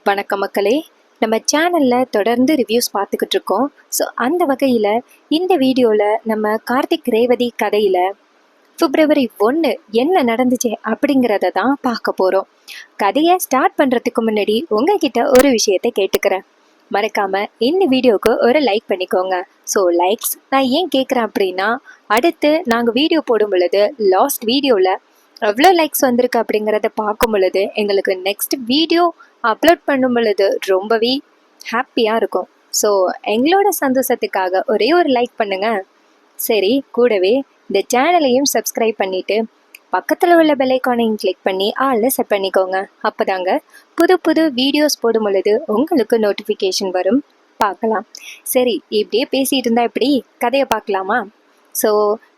வணக்கம் மக்களே. நம்ம சேனலில் தொடர்ந்து ரிவ்யூஸ் பார்த்துக்கிட்டு இருக்கோம். ஸோ அந்த வகையில் இந்த வீடியோவில் நம்ம கார்த்திக் ரேவதி கதையில் February 1 என்ன நடந்துச்சு அப்படிங்கிறத தான் பார்க்க போகிறோம். கதையை ஸ்டார்ட் பண்ணுறதுக்கு முன்னாடி உங்ககிட்ட ஒரு விஷயத்தை கேட்டுக்கிறேன். மறக்காமல் இந்த வீடியோவுக்கு ஒரு லைக் பண்ணிக்கோங்க. ஸோ லைக்ஸ் நான் ஏன் கேட்குறேன் அப்படின்னா, அடுத்து நாங்கள் வீடியோ போடும் பொழுது லாஸ்ட் வீடியோவில் எவ்வளோ லைக்ஸ் வந்திருக்கு அப்படிங்கிறத பார்க்கும் பொழுது எங்களுக்கு நெக்ஸ்ட் வீடியோ அப்லோட் பண்ணும் பொழுது ரொம்பவே ஹாப்பியாக இருக்கும். ஸோ எங்களோட சந்தோஷத்துக்காக ஒரே ஒரு லைக் பண்ணுங்க. சரி, கூடவே இந்த சேனலையும் சப்ஸ்கிரைப் பண்ணிவிட்டு பக்கத்தில் உள்ள பெல்லைக்கானையும் கிளிக் பண்ணி ஆளில் செட் பண்ணிக்கோங்க. அப்போதாங்க புது புது வீடியோஸ் போடும் பொழுது உங்களுக்கு நோட்டிஃபிகேஷன் வரும். பார்க்கலாம். சரி, இப்படியே பேசிகிட்டு இருந்தால் எப்படி கதையை பார்க்கலாமா? ஸோ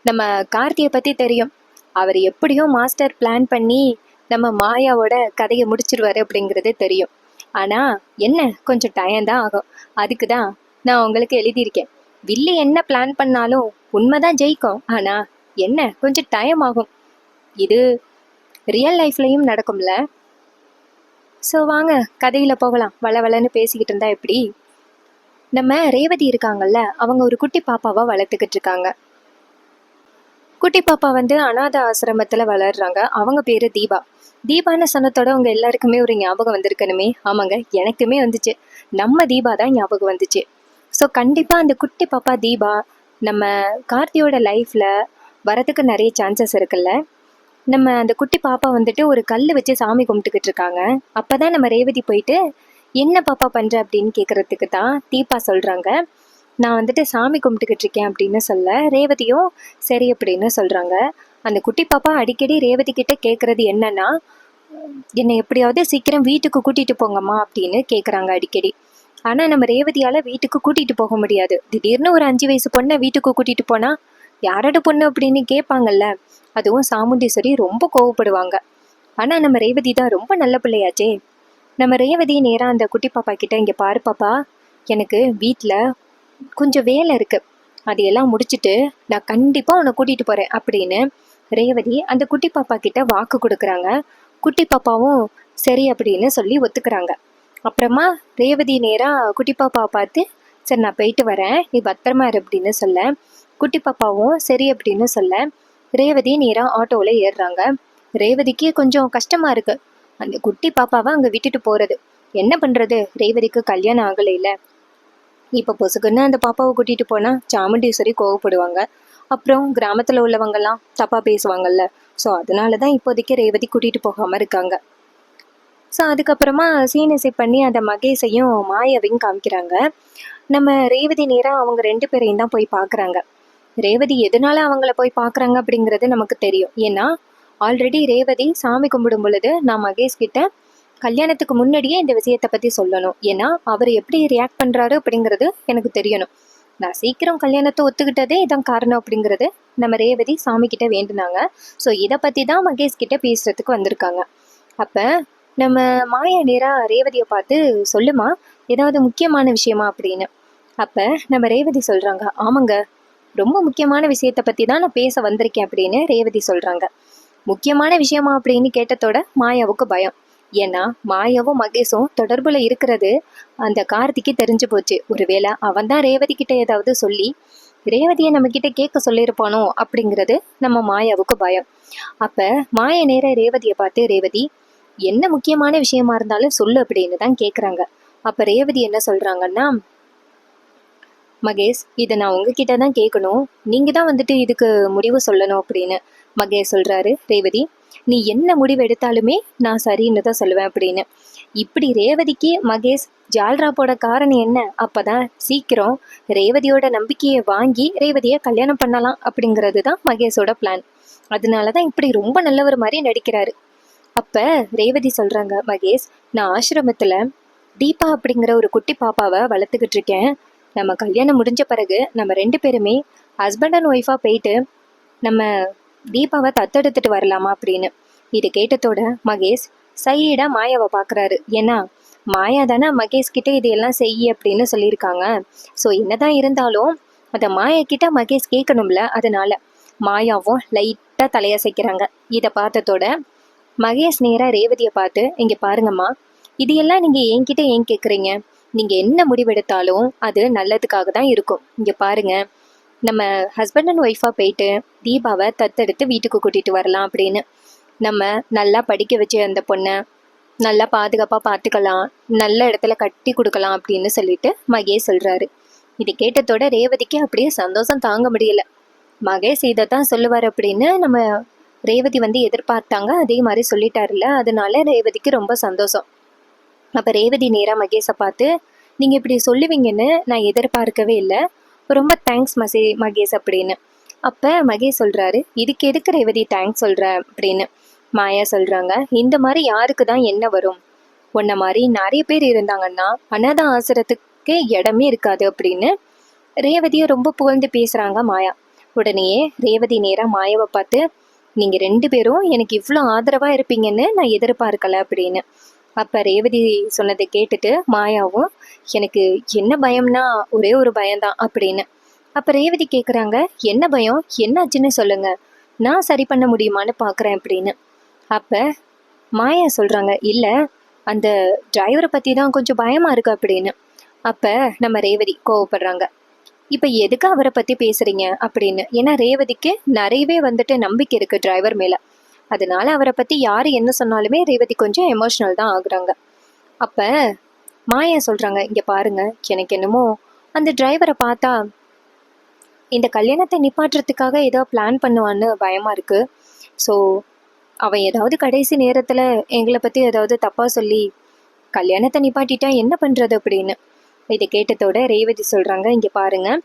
நம்ம கார்த்தியை பற்றி தெரியும். அவர் எப்படியும் மாஸ்டர் பிளான் பண்ணி நம்ம மாயாவோட கதையை முடிச்சிருவாரு அப்படிங்கிறது தெரியும். ஆனால் என்ன, கொஞ்சம் டைம் தான் ஆகும். அதுக்கு தான் நான் உங்களுக்கு எழுதியிருக்கேன். வில்லி என்ன பிளான் பண்ணாலும் உண்மைதான் ஜெயிக்கும். ஆனால் என்ன, கொஞ்சம் டைம் ஆகும். இது ரியல் லைஃப்லையும் நடக்கும்ல. ஸோ வாங்க கதையில் போகலாம். வளவலன்னு பேசிக்கிட்டு இருந்தா எப்படி? நம்ம ரேவதி இருக்காங்கல்ல, அவங்க ஒரு குட்டி பாப்பாவை வளர்த்துக்கிட்டு இருக்காங்க. குட்டி பாப்பா அனாத ஆசிரமத்தில் வளர்றாங்க. அவங்க பேர் தீபா. தீபான்னு சொன்னதோட அவங்க எல்லாருக்குமே ஒரு ஞாபகம் வந்திருக்கணுமே. ஆமாங்க, எனக்குமே வந்துச்சு. நம்ம தீபா தான் ஞாபகம் வந்துச்சு. ஸோ கண்டிப்பாக அந்த குட்டி பாப்பா தீபா நம்ம கார்த்தியோட லைஃப்பில் வரதுக்கு நிறைய சான்சஸ் இருக்குல்ல. நம்ம அந்த குட்டி பாப்பா ஒரு கல் வச்சு சாமி கும்பிட்டுக்கிட்டு இருக்காங்க. அப்போ தான் நம்ம ரேவதி போயிட்டு என்ன பாப்பா பண்ணுற அப்படின்னு கேட்குறதுக்கு தான் தீபா சொல்கிறாங்க, நான் சாமி கும்பிட்டுக்கிட்டு இருக்கேன் அப்படின்னு சொல்ல, ரேவதியும் சரி அப்படின்னு சொல்கிறாங்க. அந்த குட்டி பாப்பா அடிக்கடி ரேவதி கிட்ட கேட்குறது என்னன்னா, என்னை எப்படியாவது சீக்கிரம் வீட்டுக்கு கூட்டிகிட்டு போங்கம்மா அப்படின்னு கேட்குறாங்க அடிக்கடி. ஆனால் நம்ம ரேவதியால் வீட்டுக்கு கூட்டிகிட்டு போக முடியாது. திடீர்னு ஒரு 5 வயசு பொண்ணை வீட்டுக்கு கூட்டிகிட்டு போனால் யாரோட பொண்ணு அப்படின்னு கேட்பாங்கல்ல. அதுவும் சாமுண்டீஸ்வரி ரொம்ப கோவப்படுவாங்க. ஆனால் நம்ம ரேவதி தான் ரொம்ப நல்ல பிள்ளையாச்சே. நம்ம ரேவதி நேராக அந்த குட்டி பாப்பா கிட்ட, இங்கே பாரு பாப்பா, எனக்கு வீட்டில் கொஞ்சம் வேலை இருக்குது, அதையெல்லாம் முடிச்சுட்டு நான் கண்டிப்பாக உன்னை கூட்டிகிட்டு போகிறேன் அப்படின்னு ரேவதி அந்த குட்டி பாப்பா கிட்ட வாக்கு கொடுக்குறாங்க. குட்டி பாப்பாவும் சரி அப்படின்னு சொல்லி ஒத்துக்கிறாங்க. அப்புறமா ரேவதி நேராக குட்டி பாப்பாவை பார்த்து, சரி நான் போயிட்டு வரேன், நீ பத்திரமா இரு அப்படின்னு சொல்ல, குட்டி பாப்பாவும் சரி அப்படின்னு சொல்ல, ரேவதி நேராக ஆட்டோவில் ஏறுறாங்க. ரேவதிக்கு கொஞ்சம் கஷ்டமாக இருக்குது அந்த குட்டி பாப்பாவை அங்கே விட்டுட்டு போகிறது. என்ன பண்ணுறது, ரேவதிக்கு கல்யாணம் ஆகலை இல்லை. இப்போ பொசுக்குன்னு அந்த பாப்பாவை கூட்டிகிட்டு போனால் சாமுண்டீஸ்வரி கோவப்படுவாங்க. அப்புறம் கிராமத்தில் உள்ளவங்கெல்லாம் தப்பாக பேசுவாங்கல்ல. ஸோ அதனால தான் இப்போதைக்கு ரேவதி கூட்டிகிட்டு போகாமல் இருக்காங்க. ஸோ அதுக்கப்புறமா சீனசை பண்ணி அந்த மகேஷையும் மாயாவையும் காமிக்கிறாங்க. நம்ம ரேவதி நேராக அவங்க 2 பேரையும் தான் போய் பார்க்குறாங்க. ரேவதி எதனால அவங்கள போய் பார்க்குறாங்க அப்படிங்கிறது நமக்கு தெரியும். ஏன்னா ஆல்ரெடி ரேவதி சாமி கும்பிடும் பொழுது நான் மகேஷ் கிட்ட கல்யாணத்துக்கு முன்னாடியே இந்த விஷயத்தை பற்றி சொல்லணும், ஏன்னா அவர் எப்படி ரியாக்ட் பண்ணுறாரு அப்படிங்கிறது எனக்கு தெரியணும், நான் சீக்கிரம் கல்யாணத்தை ஒத்துக்கிட்டதே இதான் காரணம் அப்படிங்கிறது நம்ம ரேவதி சாமி கிட்ட வேண்டுனாங்க. ஸோ இதை பற்றி தான் மகேஷ் கிட்ட பேசுறதுக்கு வந்திருக்காங்க. அப்போ நம்ம மாயா நேராக ரேவதியை பார்த்து, சொல்லுமா ஏதாவது முக்கியமான விஷயமா அப்படின்னு. அப்போ நம்ம ரேவதி சொல்கிறாங்க, ஆமாங்க, ரொம்ப முக்கியமான விஷயத்தை பற்றி தான் நான் பேச வந்திருக்கேன் அப்படின்னு ரேவதி சொல்கிறாங்க. முக்கியமான விஷயமா அப்படின்னு கேட்டதோட மாயாவுக்கு பயம். ஏன்னா மாயாவும் மகேஷும் தொடர்புல இருக்கிறது அந்த கார்த்திக்கு தெரிஞ்சு போச்சு. ஒருவேளை அவன் தான் ரேவதி கிட்ட ஏதாவது சொல்லி ரேவதியை நம்ம கிட்ட கேட்க சொல்லியிருப்பானோ அப்படிங்கிறது நம்ம மாயாவுக்கு பயம். அப்ப மாய நேர ரேவதியை பார்த்து, ரேவதி என்ன முக்கியமான விஷயமா இருந்தாலும் சொல்லு அப்படின்னு தான் கேட்குறாங்க. அப்ப ரேவதி என்ன சொல்றாங்கன்னா, மகேஷ், இதை நான் உங்ககிட்ட தான் கேட்கணும், நீங்க தான் இதுக்கு முடிவு சொல்லணும் அப்படின்னு மகேஷ் சொல்றாரு. ரேவதி, நீ என்ன முடிவு எடுத்தாலுமே நான் சரின்னு தான் சொல்லுவேன் அப்படின்னு. இப்படி ரேவதிக்கு மகேஷ் ஜால்ரா போட காரணம் என்ன, அப்பதான் சீக்கிரம் ரேவதியோட நம்பிக்கையை வாங்கி ரேவதியை கல்யாணம் பண்ணலாம் அப்படிங்கிறது தான் மகேஷோட பிளான். அதனாலதான் இப்படி ரொம்ப நல்லவர் மாதிரி நடிக்கிறாரு. அப்ப ரேவதி சொல்றாங்க, மகேஷ், நான் ஆசிரமத்துல தீபா அப்படிங்கிற ஒரு குட்டி பாப்பாவை வளர்த்துக்கிட்டு இருக்கேன். நம்ம கல்யாணம் முடிஞ்ச பிறகு நம்ம 2 பேருமே ஹஸ்பண்ட் அண்ட் ஒய்ஃபா போயிட்டு நம்ம தீபாவை தத்தெடுத்துட்டு வரலாமா அப்படின்னு. இது கேட்டதோட மகேஷ் சைடா மாயாவை பார்க்குறாரு. ஏன்னா மாயா தானே மகேஷ் கிட்ட இதையெல்லாம் செய்ய அப்படின்னு சொல்லியிருக்காங்க. ஸோ என்னதான் இருந்தாலும் அதை மாயா கிட்ட மகேஷ் கேட்கணும்ல. அதனால மாயாவும் லைட்டாக தலையசைக்கிறாங்க. இதை பார்த்ததோட மகேஷ் நேராக ரேவதியை பார்த்து, இங்கே பாருங்கம்மா, இது எல்லாம் நீங்கள் என்கிட்ட ஏன் கேட்குறீங்க? நீங்கள் என்ன முடிவெடுத்தாலும் அது நல்லதுக்காக தான் இருக்கும். இங்கே பாருங்க, நம்ம ஹஸ்பண்ட் அண்ட் ஒய்ஃபாக போயிட்டு தீபாவை தத்தெடுத்து வீட்டுக்கு கூட்டிகிட்டு வரலாம் அப்படின்னு. நம்ம நல்லா படிக்க வச்சு அந்த பொண்ணை நல்லா பாதுகாப்பாக பார்த்துக்கலாம், நல்ல இடத்துல கட்டி கொடுக்கலாம் அப்படின்னு சொல்லிட்டு மகேஷ் சொல்கிறாரு. இது கேட்டதோட ரேவதிக்கு அப்படியே சந்தோஷம் தாங்க முடியல. மகேஷ் இதை தான் சொல்லுவார் அப்படின்னு நம்ம ரேவதி எதிர்பார்த்தாங்க. அதே மாதிரி சொல்லிட்டாருல, அதனால ரேவதிக்கு ரொம்ப சந்தோஷம். அப்போ ரேவதி நேராக மகேஷை பார்த்து, நீங்கள் இப்படி சொல்லுவீங்கன்னு நான் எதிர்பார்க்கவே இல்லை, ரொம்ப தேங்க்ஸ் மகேஷ் அப்படின்னு. அப்போ மகேஷ் சொல்கிறாரு, இதுக்கு எதுக்கு ரேவதி தேங்க்ஸ் சொல்கிற அப்படின்னு. மாயா சொல்கிறாங்க, இந்த மாதிரி யாருக்கு தான் என்ன வரும்? உன்ன மாதிரி நிறைய பேர் இருந்தாங்கன்னா அனாதை ஆசிரத்துக்கு இடமே இருக்காது அப்படின்னு ரேவதியை ரொம்ப புகழ்ந்து பேசுகிறாங்க மாயா. உடனேயே ரேவதி நேராக மாயாவை பார்த்து, நீங்கள் 2 பேரும் எனக்கு இவ்வளோ ஆதரவாக இருப்பீங்கன்னு நான் எதிர்பார்க்கல அப்படின்னு. அப்போ ரேவதி சொன்னதை கேட்டுட்டு மாயாவும், எனக்கு என்ன பயம்னா ஒரே ஒரு பயம்தான் அப்படின்னு. அப்போ ரேவதி கேட்குறாங்க, என்ன பயம், என்னாச்சுன்னு சொல்லுங்க, நான் சரி பண்ண முடியுமான்னு பார்க்குறேன் அப்படின்னு. அப்போ மாயா சொல்கிறாங்க, இல்லை அந்த டிரைவரை பற்றி தான் கொஞ்சம் பயமாக இருக்கு அப்படின்னு. அப்போ நம்ம ரேவதி கோவப்படுறாங்க, இப்போ எதுக்கு அவரை பற்றி பேசுகிறீங்க அப்படின்னு. ஏன்னா ரேவதிக்கு நிறையவே நம்பிக்கை இருக்குது டிரைவர் மேலே. அதனால அவரை பற்றி யார் என்ன சொன்னாலுமே ரேவதி கொஞ்சம் எமோஷ்னல் தான் ஆகுறாங்க. அப்போ மாயா சொல்கிறாங்க, இங்கே பாருங்க, எனக்கு என்னமோ அந்த டிரைவரை பார்த்தா இந்த கல்யாணத்தை நிப்பாட்டுறதுக்காக ஏதோ பிளான் பண்ணுவான்னு பயமாக இருக்குது. ஸோ அவன் ஏதாவது கடைசி நேரத்தில் எங்களை பற்றி ஏதாவது தப்பாக சொல்லி கல்யாணத்தை நிப்பாட்டிட்டா என்ன பண்ணுறது அப்படின்னு. இதை கேட்டதோட ரேவதி சொல்கிறாங்க, இங்கே பாருங்கள்,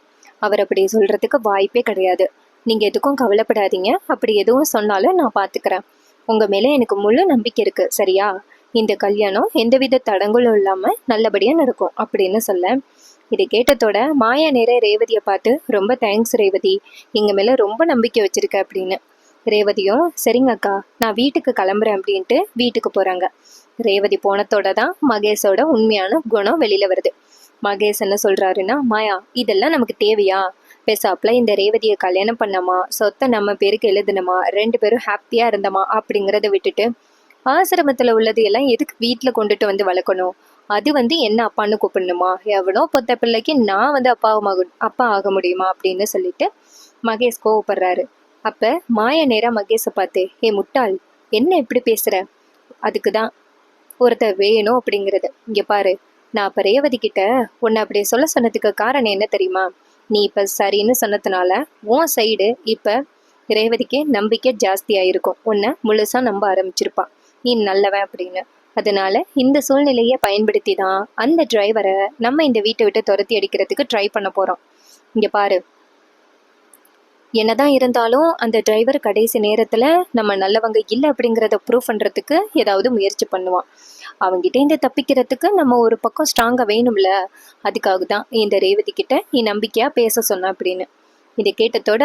அவர் அப்படி சொல்கிறதுக்கு வாய்ப்பே கிடையாது. நீங்கள் எதுக்கும் கவலைப்படாதீங்க, அப்படி எதுவும் சொன்னாலும் நான் பார்த்துக்கிறேன். உங்கள் மேலே எனக்கு முழு நம்பிக்கை இருக்குது, சரியா? இந்த கல்யாணம் எந்தவித தடங்களும் இல்லாமல் நல்லபடியாக நடக்கும் அப்படின்னு சொல்ல, இதை கேட்டதோட மாயா நேர ரேவதியை பார்த்து, ரொம்ப தேங்க்ஸ் ரேவதி, எங்கள் மேலே ரொம்ப நம்பிக்கை வச்சுருக்க அப்படின்னு. ரேவதியும், சரிங்க அக்கா, நான் வீட்டுக்கு கிளம்புறேன் அப்படின்ட்டு வீட்டுக்கு போகிறாங்க. ரேவதி போனதோட தான் மகேஷோட உண்மையான குணம் வெளியில் வருது. மகேஷ் என்ன சொல்கிறாருன்னா, மாயா, இதெல்லாம் நமக்கு தேவையா? பேசாப்புல இந்த ரேவதியை கல்யாணம் பண்ணமா, சொத்தை நம்ம பேருக்கு எழுதுனமா, 2 பேரும் ஹாப்பியாக இருந்தமா அப்படிங்கிறத விட்டுட்டு ஆசிரமத்தில் உள்ளது எல்லாம் எதுக்கு வீட்டில் கொண்டுட்டு வளர்க்கணும்? அது என்ன அப்பான்னு கூப்பிடணுமா? எவனோ பொத்த பிள்ளைக்கு நான் அப்பா ஆக முடியுமா அப்படின்னு சொல்லிட்டு மகேஷ் கோவப்படுறாரு. அப்போ மாயா நேராக மகேஷை பார்த்து, ஏ முட்டாள், என்ன எப்படி பேசுகிற? அதுக்கு தான் ஒருத்தர் வேணும் அப்படிங்கிறது. இங்கே பாரு, நான் அப்போ ரேவதி கிட்ட உன்னை அப்படி சொல்ல சொன்னதுக்கு காரணம் என்ன தெரியுமா? நீ இப்போ சரின்னு சொன்னதுனால உன் சைடு இப்போ ரேவதிக்கு நம்பிக்கை ஜாஸ்தியாக இருக்கும், உன்னை முழுசாக நம்ப ஆரம்பிச்சிருப்பான், நீ நல்லவன் அப்படின்னு. அதனால இந்த சூழ்நிலையை பயன்படுத்தி தான் அந்த டிரைவரை நம்ம இந்த வீட்டை விட்டு துரத்தி அடிக்கிறதுக்கு ட்ரை பண்ண போகிறோம். இங்கே பாரு, என்னதான் இருந்தாலும் அந்த டிரைவர் கடைசி நேரத்தில் நம்ம நல்லவங்க இல்லை அப்படிங்கிறத ப்ரூவ் பண்ணுறதுக்கு ஏதாவது முயற்சி பண்ணுவான். அவங்ககிட்ட தப்பிக்கிறதுக்கு நம்ம ஒரு பக்கம் ஸ்ட்ராங்காக வேணும்ல, அதுக்காக தான் இந்த ரேவதி கிட்ட நீ நம்பிக்கையாக பேச சொன்ன அப்படின்னு. இதை கேட்டதோட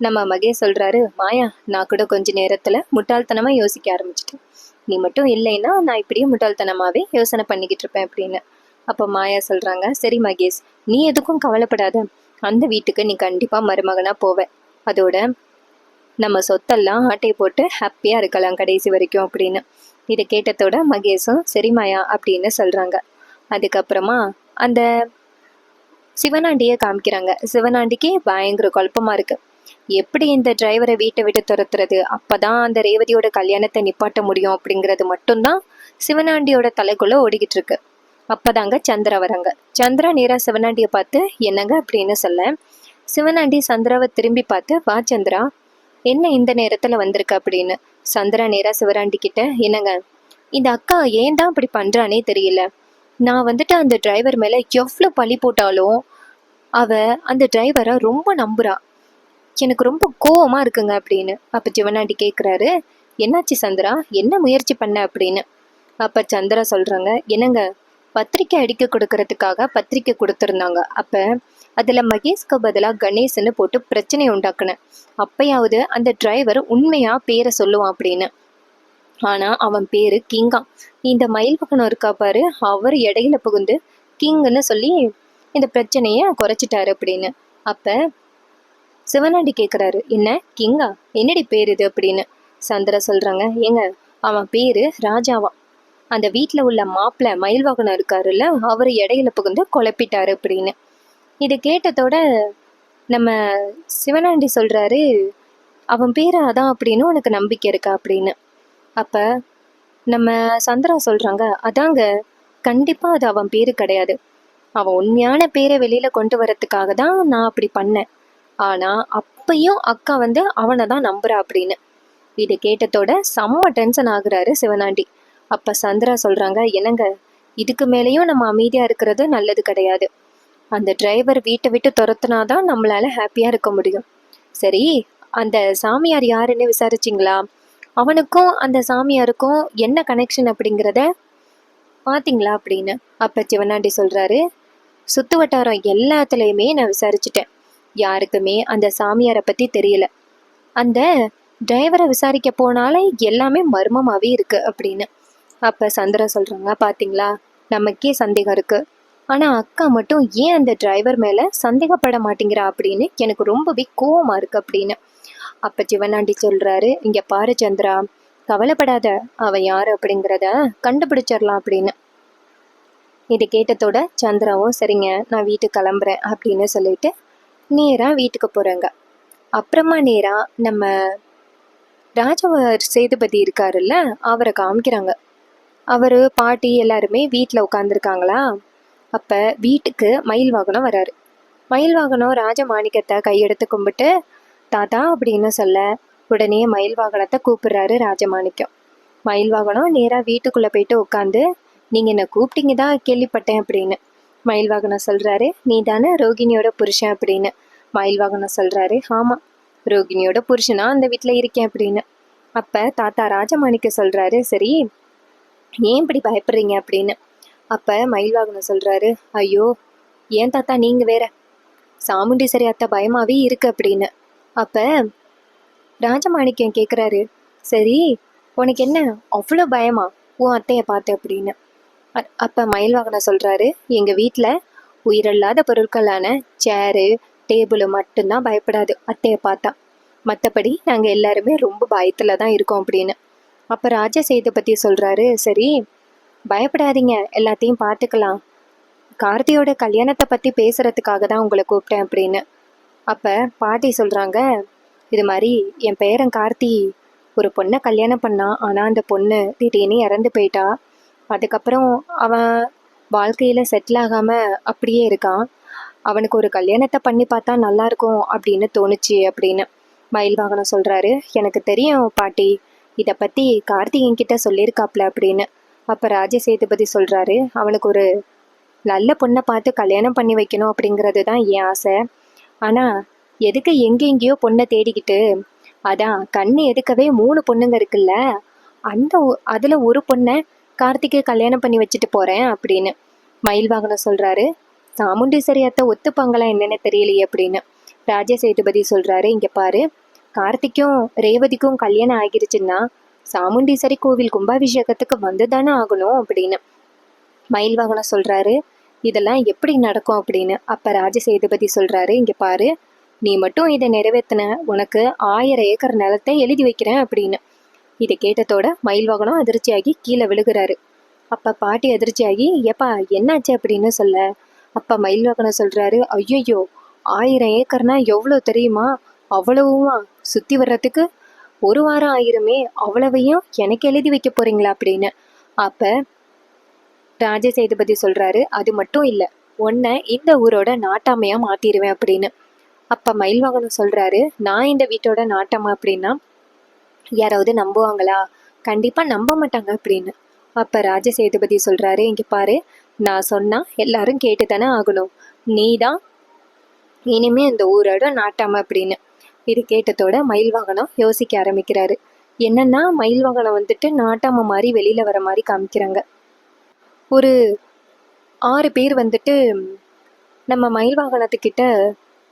நம்ம மகேஷ் சொல்கிறாரு, மாயா, நான் கூட கொஞ்ச நேரத்தில் முட்டாள்தனமாக யோசிக்க ஆரம்பிச்சிட்டேன், நீ மட்டும் இல்லைன்னா நான் இப்படியே முட்டாள்தனமாகவே யோசனை பண்ணிக்கிட்டு இருப்பேன் அப்படின்னு. அப்போ மாயா சொல்கிறாங்க, சரி மகேஷ், நீ எதுக்கும் கவலைப்படாத, அந்த வீட்டுக்கு நீ கண்டிப்பாக மருமகனாக போவ, அதோட நம்ம சொத்தெல்லாம் ஆட்டையை போட்டு ஹாப்பியாக இருக்கலாம் கடைசி வரைக்கும் அப்படின்னு. இதை கேட்டதோட மகேஷும் சரி மாயா அப்படின்னு சொல்கிறாங்க. அதுக்கப்புறமா அந்த சிவனாண்டியை காமிக்கிறாங்க. சிவனாண்டிக்கு பயங்கர குழப்பமாக இருக்குது, எப்படி இந்த டிரைவரை வீட்டை விட்டு துரத்துறது, அப்போ தான் அந்த ரேவதியோட கல்யாணத்தை நிப்பாட்ட முடியும் அப்படிங்கிறது மட்டும்தான் சிவனாண்டியோட தலைக்குள்ளே ஓடிக்கிட்டு இருக்கு. அப்போதாங்க சந்திரா வராங்க. சந்திரா நேராக சிவனாண்டியை பார்த்து, என்னங்க அப்படின்னு சொல்ல, சிவனாண்டி சந்திராவை திரும்பி பார்த்து, வா சந்திரா, என்ன இந்த நேரத்தில் வந்திருக்க அப்படின்னு. சந்திரா நேராக சிவனாண்டி கிட்ட, என்னங்க, இந்த அக்கா ஏன் தான் இப்படி பண்ணுறானே தெரியல, நான் அந்த டிரைவர் மேலே எவ்வளோ பழி போட்டாலும் அவ அந்த டிரைவரை ரொம்ப நம்புறா, எனக்கு ரொம்ப கோவமாக இருக்குங்க அப்படின்னு. அப்போ சிவனாண்டி கேட்குறாரு, என்னாச்சு சந்திரா, என்ன முயற்சி பண்ண அப்படின்னு. அப்போ சந்திரா சொல்கிறாங்க, என்னங்க, பத்திரிக்கை அடிக்க கொடுக்கறதுக்காக பத்திரிக்கை கொடுத்துருந்தாங்க, அப்போ அதில் மகேஷ்க்கு பதிலாக கணேசன்னு போட்டு பிரச்சனை உண்டாக்குனேன், அப்பயாவது அந்த டிரைவர் உண்மையாக பேரை சொல்லுவான் அப்படின்னு. ஆனால் அவன் பேர் கிங்கா, இந்த மயில் பக்கனம் இருக்கா பாரு, அவர் இடையில புகுந்து கிங்குன்னு சொல்லி இந்த பிரச்சனையை குறைச்சிட்டாரு அப்படின்னு. அப்போ சிவனாண்டி கேட்குறாரு, என்ன கிங்கா, என்னடி பேர் இது அப்படின்னு. சந்திரா சொல்கிறாங்க, ஏங்க, அவன் பேர் ராஜாவா, அந்த வீட்டில் உள்ள மாப்பிள்ளை மயில் வாகனம் இருக்காருல்ல, அவர் இடையில புகுந்து குழப்பிட்டாரு அப்படின்னு. இதை கேட்டதோட நம்ம சிவனாண்டி சொல்கிறாரு, அவன் பேர் அதான் அப்படின்னு உனக்கு நம்பிக்கை இருக்கா அப்படின்னு. அப்போ நம்ம சந்திரா சொல்கிறாங்க, அதாங்க, கண்டிப்பாக அது அவன் பேர் கிடையாது. அவன் உண்மையான பேரை வெளியில் கொண்டு வரத்துக்காக தான் நான் அப்படி பண்ணேன். ஆனால் அப்பையும் அக்கா அவனை தான் நம்புறா அப்படின்னு. இதை கேட்டதோட செம்ம டென்ஷன் ஆகுறாரு சிவனாண்டி. அப்போ சந்திரா சொல்கிறாங்க, என்னங்க, இதுக்கு மேலேயும் நம்ம அமைதியாக இருக்கிறது நல்லது கிடையாது. அந்த டிரைவர் வீட்டை விட்டு துரத்துனாதான் நம்மளால ஹாப்பியாக இருக்க முடியும். சரி, அந்த சாமியார் யாருன்னு விசாரிச்சிங்களா? அவனுக்கும் அந்த சாமியாருக்கும் என்ன கனெக்ஷன் அப்படிங்கிறத பார்த்தீங்களா அப்படின்னு. அப்போ சிவனாண்டி சொல்கிறாரு, சுற்று வட்டாரம் எல்லாத்துலேயுமே நான் விசாரிச்சிட்டேன். யாருக்குமே அந்த சாமியாரை பற்றி தெரியல. அந்த டிரைவரை விசாரிக்க போனாலே எல்லாமே மர்மமாகவே இருக்கு அப்படின்னு. அப்போ சந்திரா சொல்கிறாங்க, பார்த்தீங்களா, நமக்கே சந்தேகம் இருக்குது. ஆனால் அக்கா மட்டும் ஏன் அந்த டிரைவர் மேலே சந்தேகப்பட மாட்டேங்கிறா அப்படின்னு எனக்கு ரொம்பவே கோவமாக இருக்குது அப்படின்னு. அப்போ சிவனாண்டி சொல்கிறாரு, இங்கே பாரு சந்திரா, கவலைப்படாத, அவன் யார் அப்படிங்கிறத கண்டுபிடிச்சிடலாம் அப்படின்னு. இது கேட்டதோட சந்திராவும் சரிங்க, நான் வீட்டுக்கு கிளம்புறேன் அப்படின்னு சொல்லிட்டு நேராக வீட்டுக்கு போகிறாங்க. அப்புறமா நேராக நம்ம ராஜவர் சேதுபதி இருக்காருல்ல, அவரை காமிக்கிறாங்க. அவர் பாட்டி எல்லாருமே வீட்டில் உட்காந்துருக்காங்களா. அப்போ வீட்டுக்கு மயில் வாகனம் வராரு. மயில் வாகனம் ராஜமாணிக்கத்தை கையெடுத்து கும்பிட்டு தாத்தா அப்படின்னு சொல்ல உடனே மயில் வாகனத்தை கூப்பிடுறாரு ராஜமாணிக்கம். மயில் வாகனம் நேராக வீட்டுக்குள்ளே போயிட்டு உட்காந்து, நீங்கள் என்னை கூப்பிட்டீங்க தான் கேள்விப்பட்டேன் அப்படின்னு. மயில் வாகனம் சொல்கிறாரு, நீ தானே ரோகிணியோட புருஷன் அப்படின்னு. மயில் வாகனம் சொல்கிறாரு, ஆமாம், ரோகிணியோட புருஷனா அந்த வீட்டில் இருக்கேன் அப்படின்னு. அப்போ தாத்தா ராஜமாணிக்கம் சொல்கிறாரு, சரி ஏன் இப்படி பயப்படுறீங்க அப்படின்னு. அப்போ மயில் வாகனம் சொல்கிறாரு, ஐயோ ஏன் தாத்தா நீங்கள் வேற, சாமுண்டீஸ்வரி அத்தை பயமாகவே இருக்கு அப்படின்னு. அப்போ ராஜமாணிக்கம் கேட்குறாரு, சரி உனக்கு என்ன அவ்வளோ பயமா உன் அத்தையை பார்த்து அப்படின்னு. அப்போ மயில் வாகனம் சொல்கிறாரு, எங்கள் வீட்டில் உயிரில்லாத பொருட்களான சேரு டேபிள் மட்டும்தான் பயப்படாது அத்தையை பார்த்தா, மற்றபடி நாங்கள் எல்லாருமே ரொம்ப பயத்தில் தான் இருக்கோம் அப்படின்னு. அப்போ ராஜ சேதுபதி சொல்கிறாரு, சரி பயப்படாதீங்க, எல்லாத்தையும் பார்த்துக்கலாம், கார்த்தியோட கல்யாணத்தை பற்றி பேசுகிறதுக்காக தான் உங்களை கூப்பிட்டேன் அப்படின்னு. அப்போ பாட்டி சொல்கிறாங்க, இது மாதிரி என் பேரன் கார்த்தி ஒரு பொண்ணை கல்யாணம் பண்ணான். ஆனால் அந்த பொண்ணு திடீர்னு இறந்து போயிட்டா. அதுக்கப்புறம் அவன் வாழ்க்கையில் செட்டில் ஆகாமல் அப்படியே இருக்கான். அவனுக்கு ஒரு கல்யாணத்தை பண்ணி பார்த்தா நல்லாயிருக்கும் அப்படின்னு தோணுச்சு அப்படின்னு. மயில் வாகனம் சொல்கிறாரு, எனக்கு தெரியும் பாட்டி, இதை பற்றி கார்த்திகிட்ட சொல்லியிருக்காப்ல அப்படின்னு. அப்போ ராஜ சேதுபதி சொல்கிறாரு, அவனுக்கு ஒரு நல்ல பொண்ணை பார்த்து கல்யாணம் பண்ணி வைக்கணும் அப்படிங்கிறது தான் என் ஆசை. ஆனால் எதுக்கு எங்கெங்கேயோ பொண்ணை தேடிக்கிட்டு, அதான் கண்ணு எதுக்கவே 3 பொண்ணுங்க இருக்குல்ல, அதில் ஒரு பொண்ணை கார்த்திகை கல்யாணம் பண்ணி வச்சுட்டு போகிறேன் அப்படின்னு. மயில் வாகனம் சொல்கிறாரு, சாமுண்டீஸ்வரி அத்தை ஒத்துப்பாங்களா என்னென்னு தெரியலையே அப்படின்னு. ராஜ சேதுபதி சொல்கிறாரு, இங்கே பாரு, கார்த்திக்கும் ரேவதிக்கும் கல்யாணம் ஆகிருச்சுன்னா சாமுண்டீஸ்வரி கோவில் கும்பாபிஷேகத்துக்கு வந்து தானே ஆகணும் அப்படின்னு. மயில் வாகனம் சொல்கிறாரு, இதெல்லாம் எப்படி நடக்கும் அப்படின்னு. அப்போ ராஜ சேதுபதி சொல்கிறாரு, இங்கே பாரு, நீ மட்டும் இதை நிறைவேற்றின உனக்கு 1000 ஏக்கர் நிலத்தை எழுதி வைக்கிறேன் அப்படின்னு. இதை கேட்டதோட மயில் வாகனம் அதிர்ச்சியாகி கீழே விழுகிறாரு. அப்போ பாட்டி அதிர்ச்சியாகி, ஏப்பா என்னாச்சு அப்படின்னு சொல்ல, அப்போ மயில் வாகனம் சொல்கிறாரு, ஐயோ 1000 ஏக்கர்னா எவ்வளோ தெரியுமா, அவ்வளவுமா, சுற்றி வர்றதுக்கு 1 வாரம் ஆயிருமே, அவ்வளவையும் எனக்கு எழுதி வைக்க போகிறீங்களா அப்படின்னு. அப்போ ராஜ சேதுபதி சொல்கிறாரு, அது மட்டும் இல்லை, உன்னை இந்த ஊரோட நாட்டாமையாக மாற்றிடுவேன் அப்படின்னு. அப்போ மயில் வாகனம் சொல்கிறாரு, நான் இந்த வீட்டோட நாட்டாமா அப்படின்னா யாராவது நம்புவாங்களா? கண்டிப்பாக நம்ப மாட்டாங்க அப்படின்னு. அப்போ ராஜ சேதுபதி சொல்கிறாரு, இங்கே பாரு, நான் சொன்னால் எல்லாரும் கேட்டு தானே ஆகணும், நீ தான் இனிமே இந்த ஊரோட நாட்டாம அப்படின்னு. இது கேட்டதோட மயில் வாகனம் யோசிக்க ஆரம்பிக்கிறாரு. என்னன்னா மயில் வாகனம் நாட்டாம மாதிரி வெளியில் வர மாதிரி காமிக்கிறாங்க. ஒரு 6 பேர் நம்ம மயில் வாகனத்துக்கிட்ட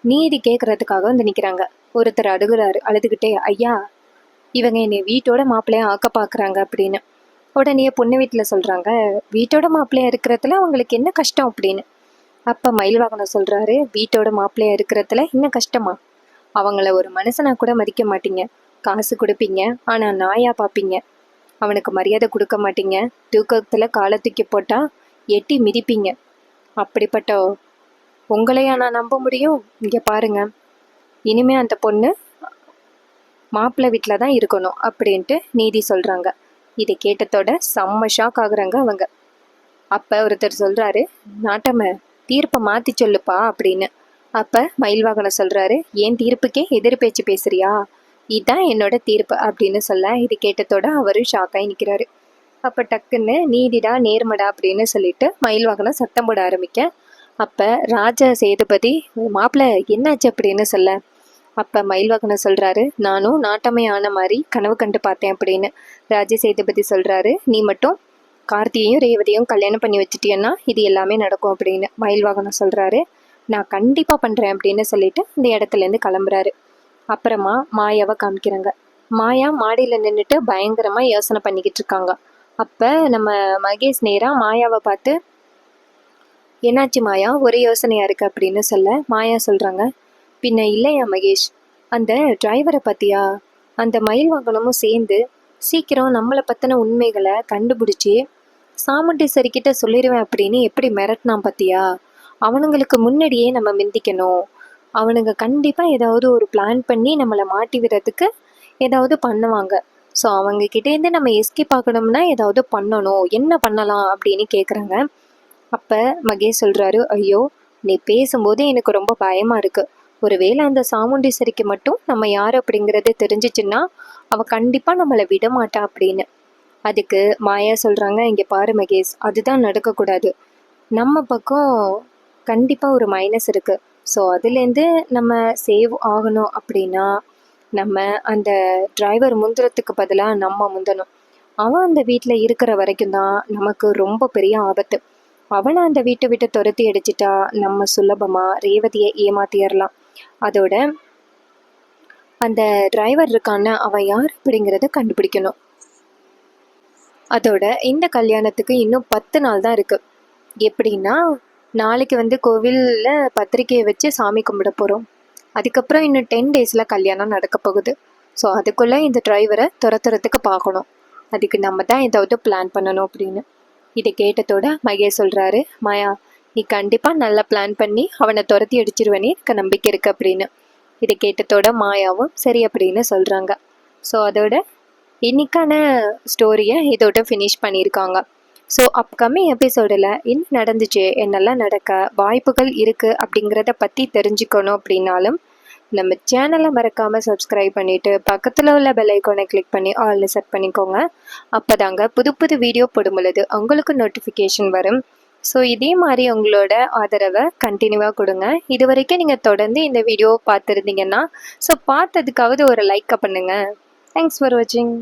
நீதி கேட்கறதுக்காக நிற்கிறாங்க. ஒருத்தர் அழுதுகிட்டே, ஐயா இவங்க என்னை வீட்டோட மாப்பிள்ளையா ஆக்க பார்க்குறாங்க அப்படின்னு. உடனே பொண்ணு வீட்டில் சொல்கிறாங்க, வீட்டோட மாப்பிள்ளையா இருக்கிறதுல அவங்களுக்கு என்ன கஷ்டம் அப்படின்னு. அப்போ மயில் வாகனம் சொல்கிறாரு, வீட்டோட மாப்பிள்ளையா இருக்கிறதுல என்ன கஷ்டமா, அவங்கள ஒரு மனுஷனா கூட மதிக்க மாட்டீங்க, காசு கொடுப்பீங்க ஆனால் நாயா பார்ப்பீங்க, அவனுக்கு மரியாதை கொடுக்க மாட்டீங்க, தூக்கத்தில் காலை தூக்கி போட்டால் எட்டி மிதிப்பீங்க. அப்படிப்பட்ட உங்களையா நான் நம்ப முடியும்? இங்கே பாருங்க, இனிமே அந்த பொண்ணு மாப்பிள்ளை வீட்டில் தான் இருக்கணும் அப்படின்ட்டு நீதி சொல்கிறாங்க. இதை கேட்டதோட செம்ம ஷாக் ஆகுறாங்க அவங்க. அப்போ ஒருத்தர் சொல்கிறாரு, நாட்டம தீர்ப்பை மாற்றி சொல்லுப்பா அப்படின்னு. அப்போ மயில்வாகனம் சொல்கிறாரு, என் தீர்ப்புக்கே எதிர் பேச்சு பேசுறியா? இதுதான் என்னோட தீர்ப்பு அப்படின்னு சொல்ல, இது கேட்டதோட அவரு ஷாக்காகி நிற்கிறாரு. அப்போ டக்குன்னு நீதிடா நேர்மடா அப்படின்னு சொல்லிட்டு மயில்வாகனம் சத்தம் போட ஆரம்பிக்க, அப்போ ராஜா சேதுபதி மாப்பிள்ளை என்னாச்சு அப்படின்னு சொல்ல, அப்போ மயில்வாகனம் சொல்கிறாரு, நானும் நாட்டமை ஆன மாதிரி கனவு கண்டு பார்த்தேன் அப்படின்னு. ராஜ சேதுபதி சொல்கிறாரு, நீ மட்டும் கார்த்தியையும் ரேவதியும் கல்யாணம் பண்ணி வச்சுட்டியன்னா இது எல்லாமே நடக்கும் அப்படின்னு. மயில்வாகனம் சொல்கிறாரு, நான் கண்டிப்பாக பண்ணுறேன் அப்படின்னு சொல்லிட்டு இந்த இடத்துலேருந்து கிளம்புறாரு. அப்புறமா மாயாவை காமிக்கிறாங்க. மாயா மாடியில் நின்றுட்டு பயங்கரமாக யோசனை பண்ணிக்கிட்டு இருக்காங்க. அப்போ நம்ம மகேஷ் நேராக மாயாவை பார்த்து, என்னாச்சு மாயா, ஒரே யோசனையாக இருக்குது அப்படின்னு சொல்ல, மாயா சொல்கிறாங்க, பின்ன இல்லையா மகேஷ், அந்த டிரைவரை பார்த்தியா, அந்த மயில்வாகனமும் சேர்ந்து சீக்கிரம் நம்மளை பற்றின உண்மைகளை கண்டுபிடிச்சி சாமுண்டீஸ்வரிக்கிட்ட சொல்லிடுவேன் அப்படின்னு எப்படி மிரட்டினான் பார்த்தியா? அவனுங்களுக்கு முன்னாடியே நம்ம மிந்திக்கணும். அவனுங்க கண்டிப்பாக ஏதாவது ஒரு பிளான் பண்ணி நம்மளை மாட்டி விடுறதுக்கு ஏதாவது பண்ணுவாங்க. ஸோ அவங்கக்கிட்டேருந்து நம்ம எஸ்கேப் ஆகணும்னா ஏதாவது பண்ணணும், என்ன பண்ணலாம் அப்படின்னு கேட்குறாங்க. அப்போ மகேஷ் சொல்கிறாரு, ஐயோ நீ பேசும்போது எனக்கு ரொம்ப பயமாக இருக்குது. ஒருவேளை அந்த சாமுண்டீஸ்வரிக்கு மட்டும் நம்ம யார் அப்படிங்கிறது தெரிஞ்சிச்சுன்னா அவள் கண்டிப்பாக நம்மளை விட மாட்டா அப்படின்னு. அதுக்கு மாயா சொல்கிறாங்க, இங்கே பாரு மகேஷ், அதுதான் நடக்கக்கூடாது. நம்ம பக்கம் கண்டிப்பாக ஒரு மைனஸ் இருக்குது. ஸோ அதுலேருந்து நம்ம சேவ் ஆகணும் அப்படின்னா நம்ம அந்த டிரைவர் முந்துறதுக்கு பதிலாக நம்ம முந்தணும். அவன் அந்த வீட்டில் இருக்கிற வரைக்கும் தான் நமக்கு ரொம்ப பெரிய ஆபத்து. அவனை அந்த வீட்டை விட்டு துரத்தி அடிச்சிட்டா நம்ம சுலபமாக ரேவதியை ஏமாத்திடலாம். அதோட அந்த டிரைவர் இருக்கான்னு அவன் யார் அப்படிங்கிறத கண்டுபிடிக்கணும். அதோட இந்த கல்யாணத்துக்கு இன்னும் 10 நாள் தான் இருக்குது. எப்படின்னா, நாளைக்கு கோவிலில் பத்திரிக்கையை வச்சு சாமி கும்பிட போகிறோம். அதுக்கப்புறம் இன்னும் 10 டேஸில் கல்யாணம் நடக்க போகுது. ஸோ அதுக்குள்ளே இந்த டிரைவரை துரத்துறதுக்கு பார்க்கணும். அதுக்கு நம்ம தான் ஏதாவது பிளான் பண்ணணும் அப்படின்னு. இதை கேட்டதோட மகேஷ் சொல்கிறாரு, மாயா நீ கண்டிப்பாக நல்லா பிளான் பண்ணி அவனை துரத்தி அடிச்சிருவனே எனக்கு நம்பிக்கை இருக்குது அப்படின்னு. இதை கேட்டதோட மாயாவும் சரி அப்படின்னு சொல்கிறாங்க. ஸோ அதோட இன்னைக்கான ஸ்டோரியை இதோட ஃபினிஷ் பண்ணியிருக்காங்க. ஸோ அப்கமிங் எபிசோடில் என்ன நடந்துச்சு, என்னெல்லாம் நடக்க வாய்ப்புகள் இருக்குது அப்படிங்கிறத பற்றி தெரிஞ்சுக்கணும் அப்படின்னாலும் நம்ம சேனலை மறக்காமல் சப்ஸ்கிரைப் பண்ணிவிட்டு பக்கத்தில் உள்ள பெல் ஐக்கானை கிளிக் பண்ணி ஆல்னு செட் பண்ணிக்கோங்க. அப்போ தாங்க புது புது வீடியோ போடும் பொழுது உங்களுக்கு நோட்டிஃபிகேஷன் வரும். ஸோ இதே மாதிரி உங்களோட ஆதரவை கண்டினியூவாக கொடுங்க. இது வரைக்கும் நீங்கள் தொடர்ந்து இந்த வீடியோ பார்த்துருந்தீங்கன்னா ஸோ பார்த்ததுக்காவது ஒரு லைக்கை பண்ணுங்கள். தேங்க்ஸ் ஃபார் வாட்சிங்.